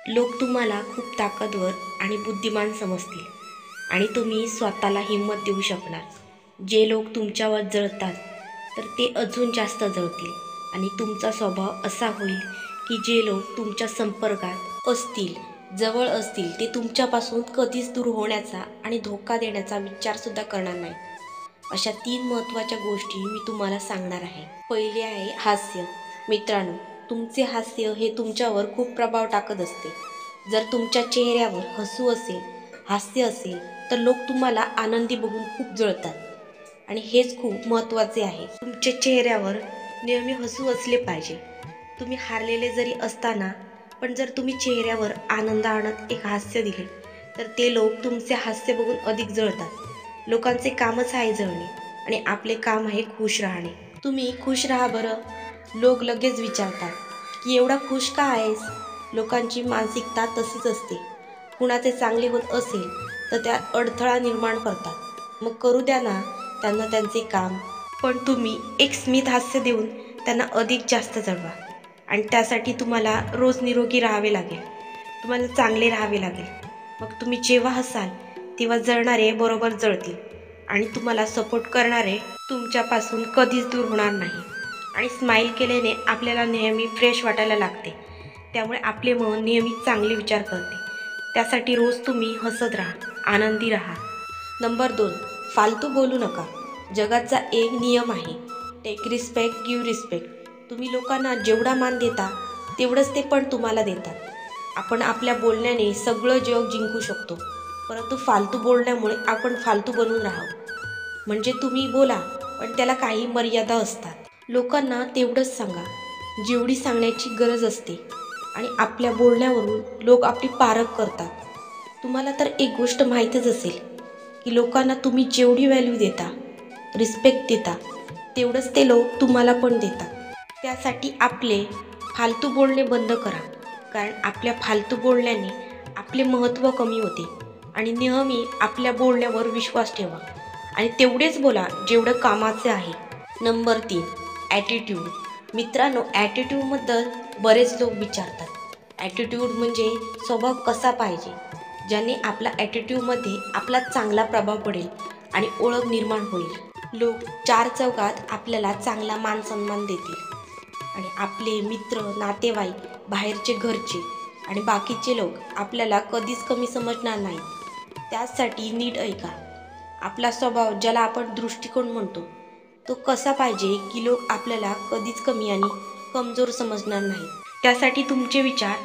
लोक तुम्हाला खूप ताकदवर आणि बुद्धिमान समजतील आणि तुम्ही स्वतःला हिंमत देऊ शकणार. जे लोक तुमच्यावर जळतात तर ते अजून जास्त जळतील आणि तुमचा स्वभाव असा होईल की जे लोक तुमच्या संपर्कात असतील, जवळ असतील, ते तुमच्यापासून कधीच दूर होण्याचा आणि धोका देण्याचा विचारसुद्धा करणार नाहीत. अशा 3 महत्त्वाच्या गोष्टी मी तुम्हाला सांगणार आहे. पहिली आहे हास्य. मित्रांनो, तुमचे हास्य हे तुमच्यावर खूप प्रभाव टाकत असते. जर तुमच्या चेहऱ्यावर हसू असेल, हास्य असेल, तर लोक तुम्हाला आनंदी बघून खूप जळतात आणि हेच खूप महत्त्वाचे आहे. तुमच्या चेहऱ्यावर नेहमी हसू असले पाहिजे. तुम्ही हारलेले जरी असताना पण जर तुम्ही चेहऱ्यावर आनंद आणत एक हास्य दिले तर ते लोक तुमचे हास्य बघून अधिक जळतात. लोकांचे कामच आहे जळणे आणि आपले काम आहे खुश राहणे. तुम्ही खुश राहा बरं. लोक लगेच विचारतात की एवढा खुश का आहेस? लोकांची मानसिकता तशीच असते. कुणाचे चांगले होत असेल तर त्यात अडथळा निर्माण करतात. मग करू द्या ना त्यांना त्यांचे काम. पण तुम्ही एक स्मित हास्य देऊन त्यांना अधिक जास्त जळवा आणि त्यासाठी तुम्हाला रोज निरोगी राहावे लागेल. तुम्हाला चांगले राहावे लागेल. मग तुम्ही जेव्हा हसाल तेव्हा जळणारे बरोबर जळतील आणि तुम्हाला सपोर्ट करणारे तुमच्यापासून कधीच दूर होणार नाही. आणि स्माईल केल्याने आपल्याला नेहमी फ्रेश वाटायला लागते. त्यामुळे आपले मन नेहमी चांगले विचार करते. त्यासाठी रोज तुम्ही हसत राहा, आनंदी राहा. नंबर 2, फालतू बोलू नका. जगाचा एक नियम आहे, टेक रिस्पेक्ट, गिव्ह रिस्पेक्ट. तुम्ही लोकांना जेवढा मान देता तेवढंच ते पण तुम्हाला देतात. आपण आपल्या बोलण्याने सगळं जग जिंकू शकतो, परंतु फालतू बोलण्यामुळे आपण फालतू बनून राहावं. म्हणजे तुम्ही बोला पण त्याला काही मर्यादा असतात. लोकांना तेवढंच सांगा जेवढी सांगण्याची गरज असते आणि आपल्या बोलण्यावरून लोक आपली पारख करतात. तुम्हाला तर एक गोष्ट माहीतच असेल की लोकांना तुम्ही जेवढी व्हॅल्यू देता, रिस्पेक्ट देता, तेवढंच ते लोक तुम्हाला पण देतात. त्यासाठी आपले फालतू बोलणे बंद करा, कारण आपल्या फालतू बोलण्याने आपले महत्त्व कमी होते. आणि नेहमी आपल्या बोलण्यावर विश्वास ठेवा आणि तेवढेच बोला जेवढं कामाचे आहे. Number 3, attitude. मित्रांनो, ॲटिट्यूडबद्दल बरेच लोक विचारतात. ॲटिट्यूड म्हणजे स्वभाव कसा पाहिजे, ज्याने आपला ॲटिट्यूडमध्ये आपला चांगला प्रभाव पडेल आणि ओळख निर्माण होईल. लोक 4 चौघात आपल्याला चांगला मान सन्मान देतील आणि आपले मित्र, नातेवाईक, बाहेरचे घरचे आणि बाकीचे लोक आपल्याला कधीच कमी समजणार नाहीत. त्यासाठी नीट ऐका. आपला स्वभाव, ज्याला आपण दृष्टिकोन म्हणतो, तो कसा पाहिजे की लोक आपल्याला कधीच कमी आणि कमजोर समजणार नाहीत. त्यासाठी तुमचे विचार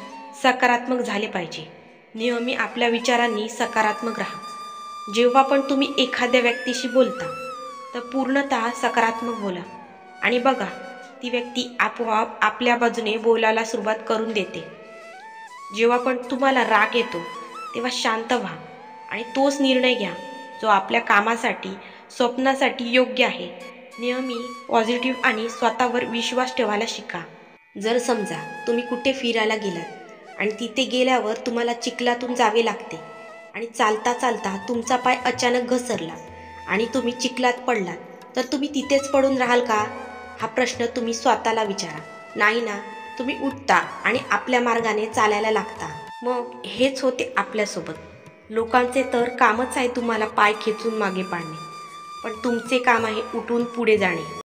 सकारात्मक झाले पाहिजे. नेहमी आपल्या विचारांनी सकारात्मक राहा. जेव्हा पण तुम्ही एखाद्या व्यक्तीशी बोलता तर पूर्णतः सकारात्मक बोला आणि बघा ती व्यक्ती आपोआप आपल्या बाजूने बोलायला सुरुवात करून देते. जेव्हा पण तुम्हाला राग येतो तेव्हा शांत व्हा आणि तोच निर्णय घ्या जो आपल्या कामासाठी, स्वप्नासाठी योग्य आहे. नेहमी पॉझिटिव्ह आणि स्वतःवर विश्वास ठेवायला शिका. जर समजा तुम्ही कुठे फिरायला गेलात आणि तिथे गेल्यावर तुम्हाला चिखलातून जावे लागते आणि चालता चालता तुमचा पाय अचानक घसरला आणि तुम्ही चिखलात पडलात, तर तुम्ही तिथेच पडून राहाल का? हा प्रश्न तुम्ही स्वतःला विचारा. नाही ना, तुम्ही उठता आणि आपल्या मार्गाने चालायला लागता. मग हेच होते आपल्यासोबत. लोकांचे तर कामच आहे तुम्हाला पाय खेचून मागे पाडणे, पण तुमचे काम आहे उठून पुढे जाणे.